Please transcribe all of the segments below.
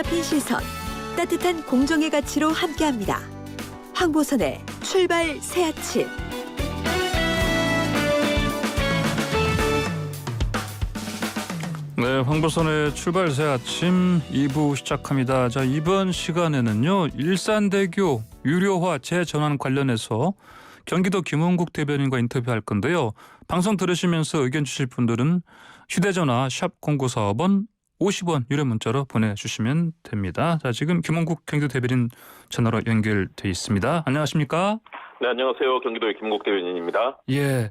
붙잡힌 시선, 따뜻한 공정의 가치로 함께합니다. 황보선의 출발 새 아침. 네, 황보선의 출발 새 아침 2부 시작합니다. 자, 이번 시간에는요, 일산대교 유료화 재전환 관련해서 경기도 김원국 대변인과 인터뷰할 건데요. 방송 들으시면서 의견 주실 분들은 휴대전화 샵 0945번 50원 유료 문자로 보내주시면 됩니다. 자, 지금 김원국 경기도 대변인 전화로 연결돼 있습니다. 안녕하십니까? 네, 안녕하세요. 경기도의 김원국 대변인입니다. 예.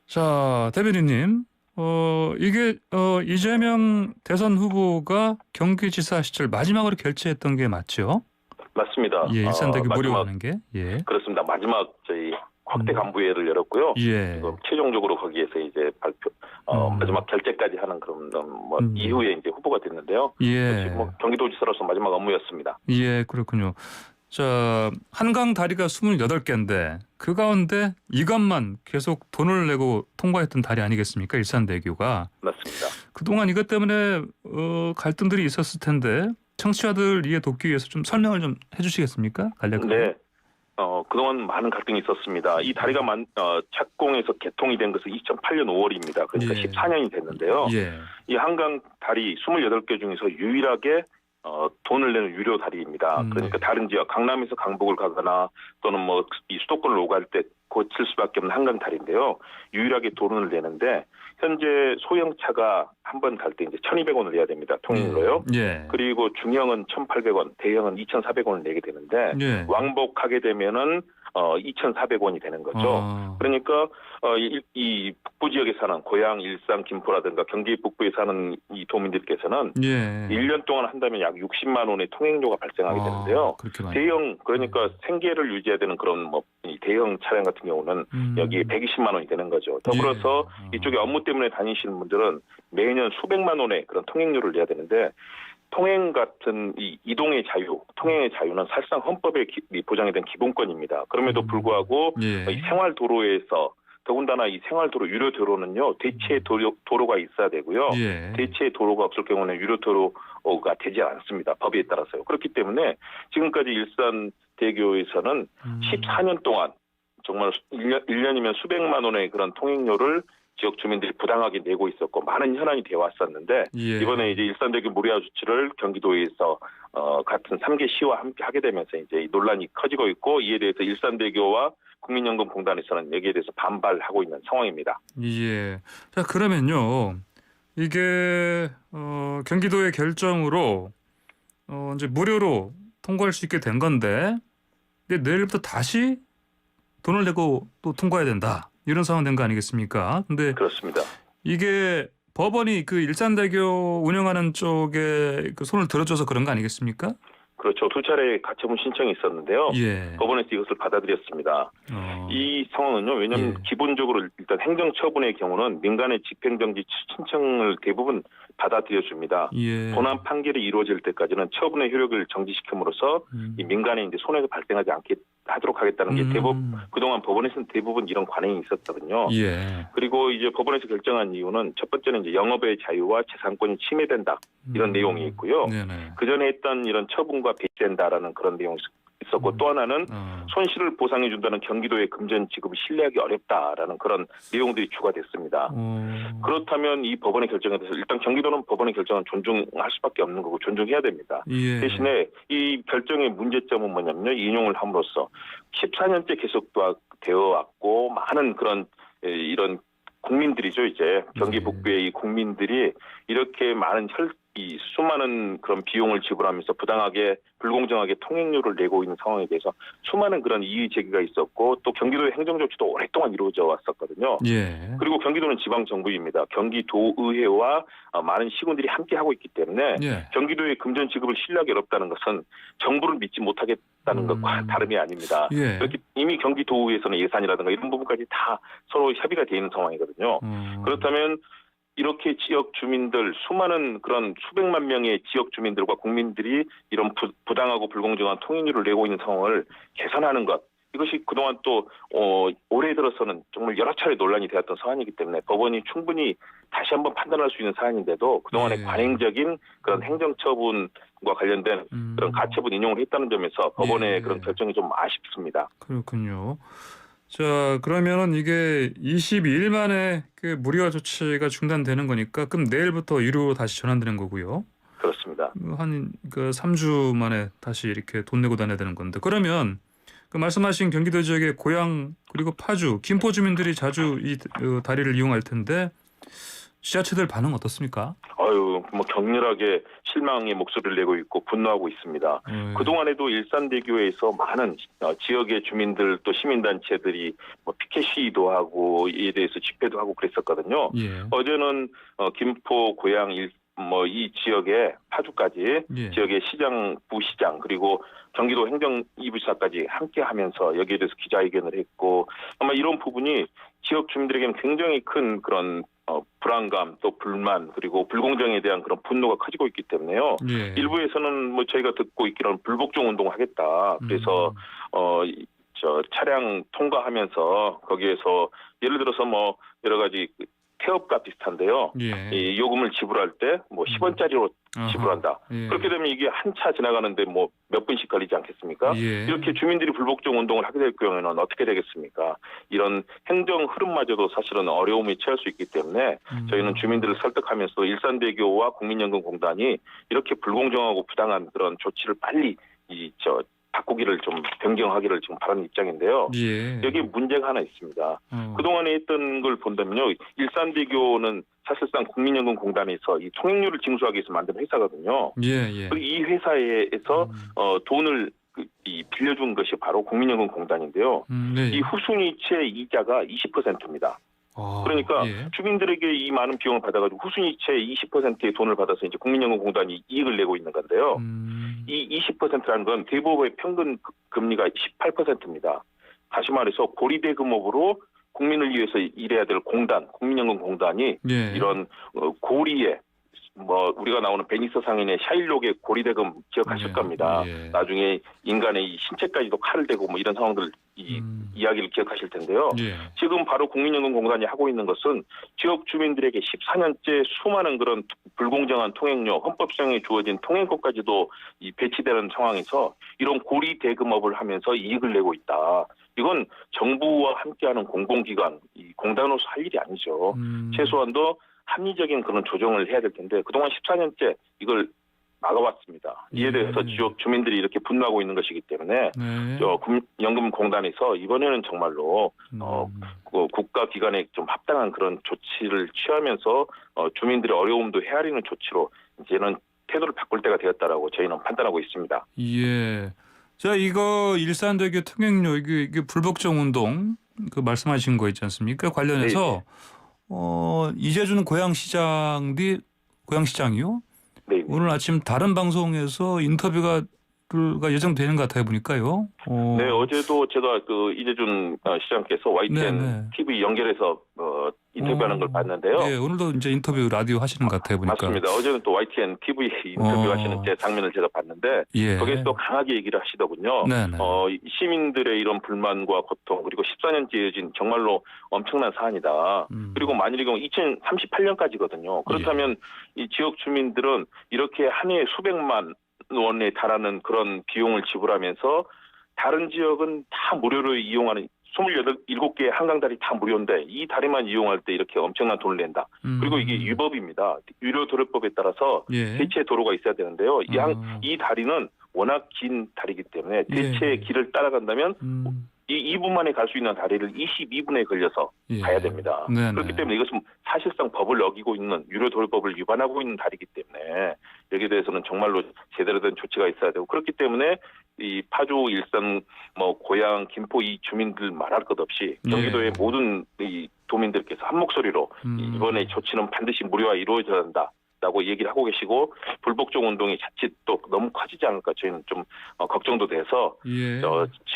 자, 대변인님. 이게 이재명 대선 후보가 경기지사 시절 마지막으로 결재했던 게 맞죠? 맞습니다. 예, 일산대교 무료화하는 게. 예. 그렇습니다. 마지막 저희 확대 간부회를 열었고요. 예. 지금 최종적으로 거기에서 이제 발표, 마지막 결재까지 하는 그런 이후에 이제 후보가 됐는데요. 예. 지금 경기도지사로서 마지막 업무였습니다. 예, 그렇군요. 자, 한강 다리가 28개인데 그 가운데 이것만 계속 돈을 내고 통과했던 다리 아니겠습니까? 일산대교가. 맞습니다. 그동안 이것 때문에 갈등들이 있었을 텐데 청취자들 이해 돕기 위해서 좀 설명을 좀 해주시겠습니까? 간략하게. 네. 그동안 많은 갈등이 있었습니다. 이 다리가 착공해서 개통이 된 것은 2008년 5월입니다. 그러니까 예. 14년이 됐는데요. 예. 이 한강 다리 28개 중에서 유일하게 돈을 내는 유료 다리입니다. 그러니까 네. 다른 지역, 강남에서 강북을 가거나 또는 이 수도권을 오갈 때 고칠 수밖에 없는 한강 다리인데요. 유일하게 돈을 내는데 현재 소형차가 한 번 갈 때 이제 1,200원을 내야 됩니다. 통행료요. 예. 그리고 중형은 1,800원, 대형은 2,400원을 내게 되는데 예. 왕복하게 되면은 2,400원이 되는 거죠. 그러니까 이 북부 지역에 사는 고양, 일산, 김포라든가 경기 북부에 사는 이 도민들께서는 예. 1년 동안 한다면 약 60만 원의 통행료가 발생하게 되는데요. 그렇게 많이. 대형 그러니까 생계를 유지해야 되는 그런 이 대형 차량 같은 경우는 여기 120만 원이 되는 거죠. 더불어서 예. 이쪽에 업무 때문에 다니시는 분들은 매년 수백만 원의 그런 통행료를 내야 되는데 통행 같은 이 이동의 자유, 통행의 자유는 사실상 헌법에 보장이 된 기본권입니다. 그럼에도 불구하고 예. 이 생활도로에서 더군다나 이 생활도로 유료 도로는요 대체 도로가 있어야 되고요. 예. 대체 도로가 없을 경우는 유료 도로가 되지 않습니다. 법에 따라서요. 그렇기 때문에 지금까지 일산대교에서는 14년 동안 정말 1년이면 수백만 원의 그런 통행료를 지역 주민들이 부당하게 내고 있었고 많은 현안이 되어 왔었는데 예. 이번에 이제 일산대교 무료화 조치를 경기도에서 같은 3개 시와 함께 하게 되면서 이제 논란이 커지고 있고 이에 대해서 일산대교와 국민연금공단에서는 여기에 대해서 반발하고 있는 상황입니다. 예. 자, 그러면요. 이게 경기도의 결정으로 이제 무료로 통과할 수 있게 된 건데 근데 내일부터 다시 돈을 내고 또 통과해야 된다. 이런 상황 된 거 아니겠습니까? 근데 그렇습니다. 이게 법원이 그 일산대교 운영하는 쪽에 그 손을 들어줘서 그런 거 아니겠습니까? 그렇죠. 두 차례 가처분 신청이 있었는데요. 예. 법원에서 이것을 받아들였습니다. 이 상황은요. 왜냐하면 예. 기본적으로 일단 행정처분의 경우는 민간의 집행정지 신청을 대부분 받아들여줍니다. 예. 본안 판결이 이루어질 때까지는 처분의 효력을 정지시킴으로써 이 민간에 이제 손해가 발생하지 않게 하도록 하겠다는 게 대부분 그동안 법원에서는 대부분 이런 관행이 있었거든요. 예. 그리고 이제 법원에서 결정한 이유는 첫 번째는 이제 영업의 자유와 재산권이 침해된다 이런 내용이 있고요. 네네. 그 전에 했던 이런 처분과 배제된다라는 그런 내용이 있었고 또 하나는 손실을 보상해 준다는 경기도의 금전 지급을 신뢰하기 어렵다라는 그런 내용들이 추가됐습니다. 그렇다면 이 법원의 결정에 대해서 일단 경기도는 법원의 결정을 존중할 수밖에 없는 거고 존중해야 됩니다. 예. 대신에 이 결정의 문제점은 뭐냐면요. 인용을 함으로써 14년째 계속되어 왔고 많은 그런 이런 국민들이죠. 이제 경기 북부의 이 국민들이 이렇게 많은 이 수많은 그런 비용을 지불하면서 부당하게 불공정하게 통행료를 내고 있는 상황에 대해서 수많은 그런 이의 제기가 있었고 또 경기도의 행정조치도 오랫동안 이루어져 왔었거든요. 예. 그리고 경기도는 지방정부입니다. 경기도의회와 많은 시군들이 함께 하고 있기 때문에 예. 경기도의 금전 지급을 신뢰하기 어렵다는 것은 정부를 믿지 못하겠다는 것과 다름이 아닙니다. 예. 이렇게 이미 경기도의회에서는 예산이라든가 이런 부분까지 다 서로 협의가 되어 있는 상황이거든요. 그렇다면 이렇게 지역 주민들 수많은 그런 수백만 명의 지역 주민들과 국민들이 이런 부당하고 불공정한 통행료를 내고 있는 상황을 개선하는 것 이것이 그동안 또 올해 들어서는 정말 여러 차례 논란이 되었던 사안이기 때문에 법원이 충분히 다시 한번 판단할 수 있는 사안인데도 그동안의 예. 관행적인 그런 행정처분과 관련된 그런 가처분 인용을 했다는 점에서 법원의 예. 그런 결정이 좀 아쉽습니다. 그렇군요. 자, 그러면은 이게 22일 만에 그 무리화 조치가 중단되는 거니까 그럼 내일부터 유료로 다시 전환되는 거고요. 그렇습니다. 한 그 3주 만에 다시 이렇게 돈 내고 다녀야 되는 건데 그러면 그 말씀하신 경기도 지역의 고양 그리고 파주, 김포 주민들이 자주 이 다리를 이용할 텐데 지자체들 반응 어떻습니까? 뭐 격렬하게 실망의 목소리를 내고 있고 분노하고 있습니다. 그동안에도 일산대교에서 많은 지역의 주민들 또 시민단체들이 뭐 피켓 시위도 하고 이에 대해서 집회도 하고 그랬었거든요. 예. 어제는 김포, 고양, 이 지역의 파주까지 예. 지역의 시장, 부시장 그리고 경기도 행정 2부시장까지 함께하면서 여기에 대해서 기자회견을 했고 아마 이런 부분이 지역 주민들에게는 굉장히 큰 그런 불안감 또 불만 그리고 불공정에 대한 그런 분노가 커지고 있기 때문에요. 예. 일부에서는 뭐 저희가 듣고 있기로는 불복종 운동을 하겠다. 그래서 차량 통과하면서 거기에서 예를 들어서 뭐 여러 가지 태업과 비슷한데요. 예. 이 요금을 지불할 때 뭐 10원짜리로 지불한다. 예. 그렇게 되면 이게 한 차 지나가는데 뭐 몇 분씩 걸리지 않겠습니까? 예. 이렇게 주민들이 불복종 운동을 하게 될 경우에는 어떻게 되겠습니까? 이런 행정 흐름마저도 사실은 어려움에 처할 수 있기 때문에 저희는 주민들을 설득하면서 일산대교와 국민연금공단이 이렇게 불공정하고 부당한 그런 조치를 빨리 바꾸기를 좀 변경하기를 지금 바라는 입장인데요. 예. 여기에 문제가 하나 있습니다. 그동안에 했던 걸 본다면요. 일산대교는 사실상 국민연금공단에서 이 통행료를 징수하기 위해서 만든 회사거든요. 예. 예. 그리고 이 회사에서 돈을 빌려준 것이 바로 국민연금공단인데요. 네. 이 후순위채 이자가 20%입니다. 그러니까 예. 주민들에게 이 많은 비용을 받아가지고 후순위채 20%의 돈을 받아서 이제 국민연금공단이 이익을 내고 있는 건데요. 이 20%라는 건 대부업의 평균 금리가 18%입니다. 다시 말해서 고리대금업으로 국민을 위해서 일해야 될 공단, 국민연금공단이 예. 이런 고리에 뭐 우리가 나오는 베니스 상인의 샤일록의 고리대금 기억하실 예. 겁니다. 예. 나중에 인간의 이 신체까지도 칼을 대고 뭐 이런 상황들 이야기를 기억하실 텐데요. 예. 지금 바로 국민연금공단이 하고 있는 것은 지역 주민들에게 14년째 수많은 그런 불공정한 통행료, 헌법상에 주어진 통행권까지도 배치되는 상황에서 이런 고리 대금업을 하면서 이익을 내고 있다. 이건 정부와 함께하는 공공기관, 이 공단으로서 할 일이 아니죠. 최소한도 합리적인 그런 조정을 해야 될 텐데 그동안 14년째 이걸 막아왔습니다. 이에 대해서 지역 주민들이 이렇게 분노하고 있는 것이기 때문에 연금공단에서 이번에는 정말로 국가기관에 좀 합당한 그런 조치를 취하면서 주민들의 어려움도 헤아리는 조치로 이제는 태도를 바꿀 때가 되었다라고 저희는 판단하고 있습니다. 예. 자, 이거 일산대교 통행료 이게 불복종 운동 그 말씀하신 거 있지 않습니까? 관련해서 이재준 고양시장이요? 네. 오늘 아침 다른 방송에서 인터뷰가 예정되는 것 같아요 보니까요. 네, 어제도 제가 그 이재준 시장께서 YTN TV 연결해서 인터뷰하는 걸 봤는데요. 네, 오늘도 이제 인터뷰 라디오 하시는 것 같아요 보니까. 맞습니다. 어제는 또 YTN TV 인터뷰하시는 제 장면을 제가 봤는데 거기서 또 강하게 얘기를 하시더군요. 시민들의 이런 불만과 고통 그리고 14년째 이어진 정말로 엄청난 사안이다. 그리고 만일의 경우 2038년까지거든요. 그렇다면 이 지역 주민들은 이렇게 한 해에 수백만 원에 달하는 그런 비용을 지불하면서 다른 지역은 다 무료로 이용하는 27개의 한강다리 다 무료인데 이 다리만 이용할 때 이렇게 엄청난 돈을 낸다. 그리고 이게 위법입니다. 유료도로법에 따라서 대체 도로가 있어야 되는데요. 이 다리는 워낙 긴 다리이기 때문에 대체의 길을 따라간다면 2분 만에 갈 수 있는 다리를 22분에 걸려서 가야 됩니다. 그렇기 때문에 이것은 사실상 법을 어기고 있는 유료도로법을 위반하고 있는 다리이기 때문에 여기에 대해서는 정말로 제대로 된 조치가 있어야 되고 그렇기 때문에 이 파주, 일산, 고양, 김포 이 주민들 말할 것 없이 경기도의 모든 이 도민들께서 한 목소리로 이번에 조치는 반드시 무료화 이루어져야 한다. 라고 얘기를 하고 계시고 불복종 운동이 자칫 또 너무 커지지 않을까 저희는 좀 걱정도 돼서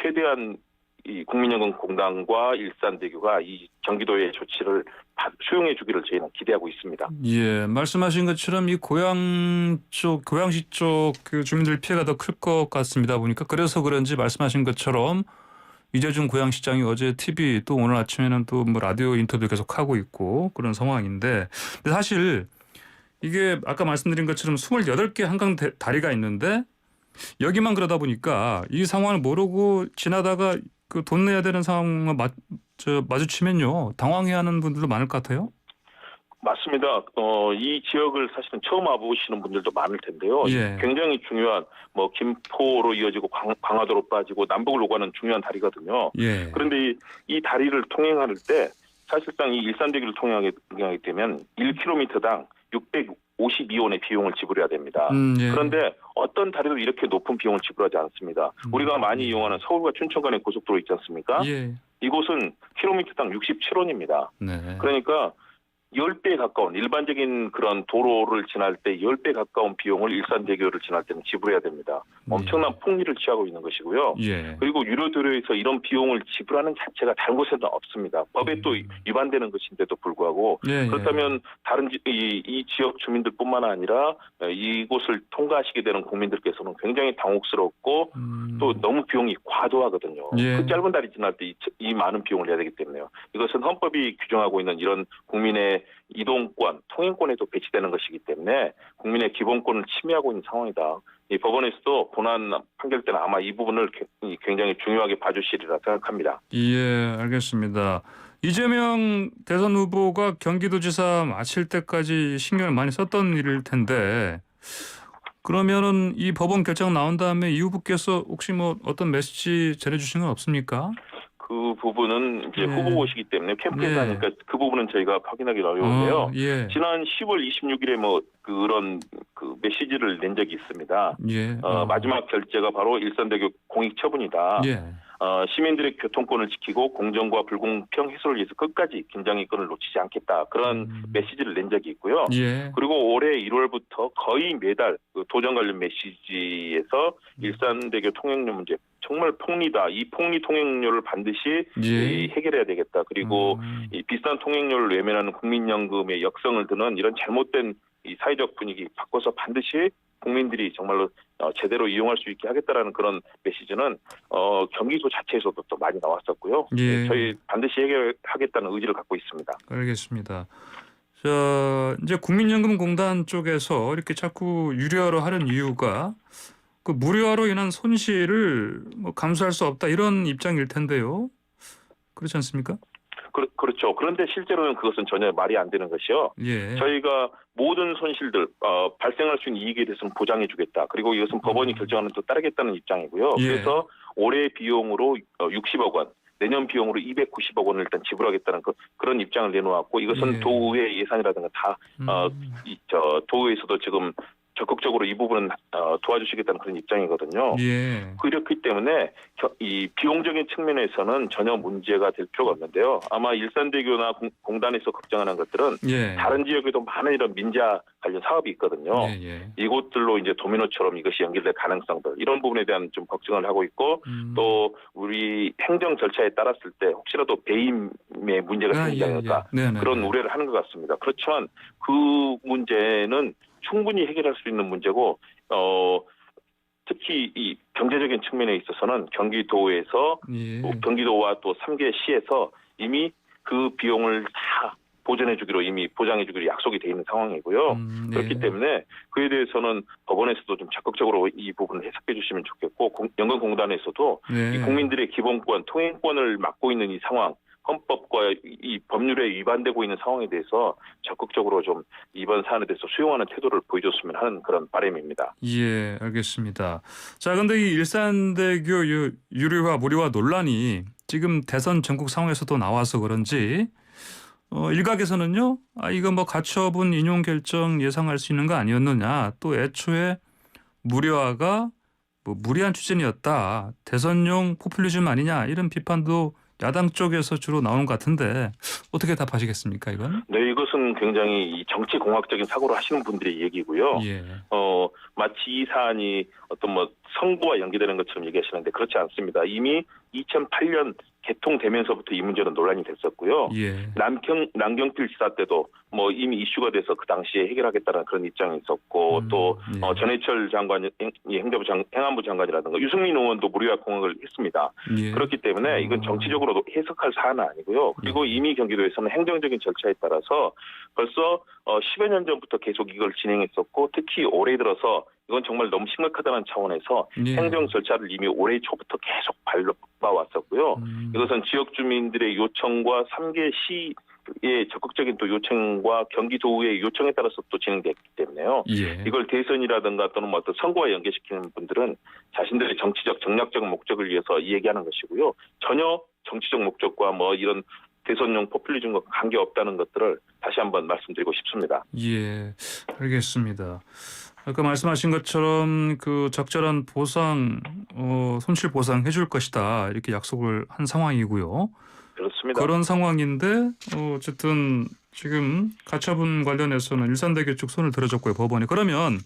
최대한 이 국민연금공단과 일산대교가 이 경기도의 조치를 수용해 주기를 저희는 기대하고 있습니다. 예, 말씀하신 것처럼 이 고양시 쪽 그 주민들 피해가 더 클 것 같습니다. 보니까 그래서 그런지 말씀하신 것처럼 이재준 고양시장이 어제 TV 또 오늘 아침에는 또 뭐 라디오 인터뷰 계속 하고 있고 그런 상황인데 근데 사실 이게 아까 말씀드린 것처럼 28개 한강 다리가 있는데 여기만 그러다 보니까 이 상황을 모르고 지나다가 그 돈 내야 되는 상황을 마주치면요 당황해하는 분들도 많을 것 같아요. 맞습니다. 이 지역을 사실은 처음 와보시는 분들도 많을 텐데요. 예. 굉장히 중요한 뭐 김포로 이어지고 광화도로 빠지고 남북을 오가는 중요한 다리거든요. 예. 그런데 이 다리를 통행할 때 사실상 이 일산대교를 통행하게 되면 1km당 652원의 비용을 지불해야 됩니다. 예. 그런데 어떤 다리도 이렇게 높은 비용을 지불하지 않습니다. 우리가 많이 이용하는 서울과 춘천 간의 고속도로 있지 않습니까? 예. 이곳은 킬로미터당 67원입니다. 네. 그러니까 10배 가까운 일반적인 그런 도로를 지날 때 10배 가까운 비용을 일산대교를 지날 때는 지불해야 됩니다. 엄청난 폭리를 취하고 있는 것이고요. 예. 그리고 유료도로에서 이런 비용을 지불하는 자체가 다른 곳에는 없습니다. 법에 또 위반되는 것인데도 불구하고 예. 그렇다면 다른 이 지역 주민들뿐만 아니라 이곳을 통과하시게 되는 국민들께서는 굉장히 당혹스럽고 또 너무 비용이 과도하거든요. 예. 그 짧은 다리 지날 때 이 많은 비용을 내야 되기 때문에요. 이것은 헌법이 규정하고 있는 이런 국민의 이동권, 통행권에도 배치되는 것이기 때문에 국민의 기본권을 침해하고 있는 상황이다. 이 법원에서도 본안 판결 때는 아마 이 부분을 굉장히 중요하게 봐주시리라 생각합니다. 예, 알겠습니다. 이재명 대선 후보가 경기도지사 마칠 때까지 신경을 많이 썼던 일일 텐데 그러면은 이 법원 결정 나온 다음에 이 후보께서 혹시 뭐 어떤 메시지 전해주신 건 없습니까? 그 부분은 이제 예. 후보시기 때문에 캠프에서 예. 하니까 그 부분은 저희가 확인하기 어려운데요. 예. 지난 10월 26일에 뭐 그런 그 메시지를 낸 적이 있습니다. 예. 마지막 결제가 바로 일산대교 공익 처분이다. 예. 시민들의 교통권을 지키고 공정과 불공평 해소를 위해서 끝까지 김장의권을 놓치지 않겠다. 그런 메시지를 낸 적이 있고요. 예. 그리고 올해 1월부터 거의 매달 그 도정 관련 메시지에서 일산대교 통행료 문제 정말 폭리다. 이 폭리 통행료를 반드시 예. 해결해야 되겠다. 그리고 이 비싼 통행료를 외면하는 국민연금의 역성을 드는 이런 잘못된 이 사회적 분위기 바꿔서 반드시 국민들이 정말로 제대로 이용할 수 있게 하겠다라는 그런 메시지는 경기도 자체에서도 또 많이 나왔었고요. 예. 저희 반드시 해결하겠다는 의지를 갖고 있습니다. 알겠습니다. 자, 이제 국민연금공단 쪽에서 이렇게 자꾸 유료화로 하는 이유가 그 무료화로 인한 손실을 뭐 감수할 수 없다 이런 입장일 텐데요. 그렇지 않습니까? 그렇죠. 그런데 실제로는 그것은 전혀 말이 안 되는 것이요. 예. 저희가 모든 손실들 발생할 수 있는 이익에 대해서는 보장해주겠다. 그리고 이것은 법원이 결정하는 또 따르겠다는 입장이고요. 예. 그래서 올해 비용으로 60억 원, 내년 비용으로 290억 원을 일단 지불하겠다는 그런 입장을 내놓았고 이것은 예. 도의회 예산이라든가 다 도의회에서도 지금 적극적으로 이 부분은 도와주시겠다는 그런 입장이거든요. 예. 그렇기 때문에 이 비용적인 측면에서는 전혀 문제가 될 필요가 없는데요. 아마 일산대교나 공단에서 걱정하는 것들은 예. 다른 지역에도 많은 이런 민자 관련 사업이 있거든요. 예. 이곳들로 이제 도미노처럼 이것이 연결될 가능성들 이런 부분에 대한 좀 걱정을 하고 있고 또 우리 행정 절차에 따랐을 때 혹시라도 배임의 문제가 생기지 않을까 그런 우려를 하는 것 같습니다. 그렇지만 그 문제는 충분히 해결할 수 있는 문제고 특히 이 경제적인 측면에 있어서는 경기도에서 경기도와 또 3개 시에서 이미 그 비용을 다 보전해주기로 이미 보장해주기로 약속이 돼 있는 상황이고요. 그렇기 때문에 그에 대해서는 법원에서도 좀 적극적으로 이 부분을 해석해 주시면 좋겠고 연금공단에서도 이 국민들의 기본권, 통행권을 막고 있는 이 상황 헌법과 이 법률에 위반되고 있는 상황에 대해서 적극적으로 좀 이번 사안에 대해서 수용하는 태도를 보여줬으면 하는 그런 바람입니다. 예, 알겠습니다. 자, 근데 이 일산대교 유료화 무료화 논란이 지금 대선 전국 상황에서도 나와서 그런지 일각에서는요, 이거 뭐 가처분 인용 결정 예상할 수 있는 거 아니었느냐, 또 애초에 무료화가 뭐 무리한 추진이었다, 대선용 포퓰리즘 아니냐 이런 비판도 야당 쪽에서 주로 나오는 것 같은데 어떻게 답하시겠습니까, 이건? 네, 이것은 굉장히 정치 공학적인 사고를 하시는 분들의 얘기고요. 예. 마치 이 사안이 어떤 뭐 선거와 연계되는 것처럼 얘기하시는데 그렇지 않습니다. 이미 2008년 개통되면서부터 이 문제는 논란이 됐었고요. 예. 남경필 지사 때도 뭐 이미 이슈가 돼서 그 당시에 해결하겠다는 그런 입장이 있었고 또 예. 전해철 장관이 행안부 장관이라든가 유승민 의원도 무리와 공약을 했습니다. 예. 그렇기 때문에 이건 정치적으로도 해석할 사안은 아니고요. 그리고 이미 경기도에서는 행정적인 절차에 따라서 벌써 10여 년 전부터 계속 이걸 진행했었고 특히 올해 들어서 이건 정말 너무 심각하다는 차원에서 예. 행정 절차를 이미 올해 초부터 계속 밟아왔었고요. 이것은 지역 주민들의 요청과 3개 시의 적극적인 또 요청과 경기도의 요청에 따라서 또 진행됐기 때문에요. 예. 이걸 대선이라든가 또는 뭐 어떤 선거와 연계시키는 분들은 자신들의 정치적 정략적 목적을 위해서 이 얘기하는 것이고요. 전혀 정치적 목적과 뭐 이런 대선용 포퓰리즘과 관계없다는 것들을 다시 한번 말씀드리고 싶습니다. 예. 알겠습니다. 아까 말씀하신 것처럼 그 적절한 보상, 손실 보상 해줄 것이다 이렇게 약속을 한 상황이고요. 그렇습니다. 그런 상황인데 어쨌든 지금 가처분 관련해서는 일산대교 쪽 손을 들어줬고요 법원이. 그러면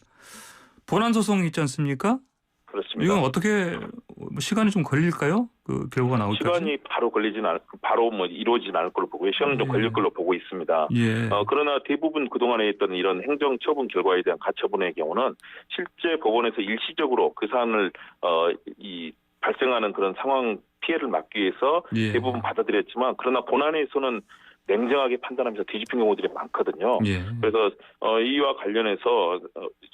본안 소송 있지 않습니까? 그렇습니다. 이건 어떻게 시간이 좀 걸릴까요? 그 결과가 나올까지? 시간이 바로 바로 뭐 이루어지진 않을 걸로 보고요. 시간은 좀 걸릴 걸로 보고 있습니다. 예. 그러나 대부분 그동안에 있던 이런 행정처분 결과에 대한 가처분의 경우는 실제 법원에서 일시적으로 그 사안을 발생하는 그런 상황 피해를 막기 위해서 예. 대부분 받아들였지만 그러나 본안에서는 냉정하게 판단하면서 뒤집힌 경우들이 많거든요. 예. 그래서 이와 관련해서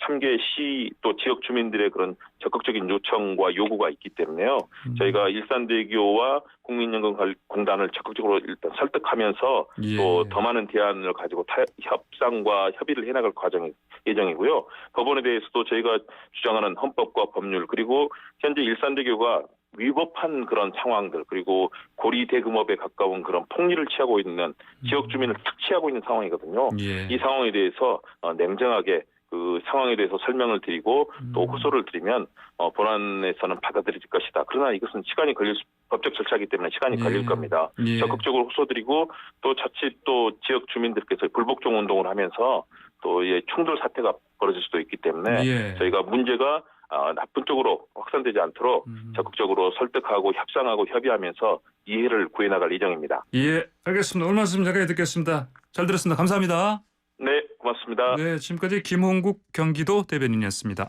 3개 시 또 지역 주민들의 그런 적극적인 요청과 요구가 있기 때문에요. 저희가 일산대교와 국민연금공단을 적극적으로 일단 설득하면서 예. 또 더 많은 대안을 가지고 협상과 협의를 해나갈 예정이고요. 법원에 대해서도 저희가 주장하는 헌법과 법률 그리고 현재 일산대교가 위법한 그런 상황들 그리고 고리 대금업에 가까운 그런 폭리를 취하고 있는 지역 주민을 착취하고 있는 상황이거든요. 예. 이 상황에 대해서 냉정하게 그 상황에 대해서 설명을 드리고 또 호소를 드리면 본안에서는 받아들일 것이다. 그러나 이것은 시간이 걸릴 법적 절차이기 때문에 시간이 예. 걸릴 겁니다. 예. 적극적으로 호소드리고 또 자칫 또 지역 주민들께서 불복종 운동을 하면서 또 충돌 사태가 벌어질 수도 있기 때문에 예. 저희가 문제가 나쁜 쪽으로 확산되지 않도록 적극적으로 설득하고 협상하고 협의하면서 이해를 구해나갈 예정입니다. 예, 알겠습니다. 오늘 말씀 여기까지 듣겠습니다. 잘 들었습니다. 감사합니다. 네, 고맙습니다. 네, 지금까지 김홍국 경기도 대변인이었습니다.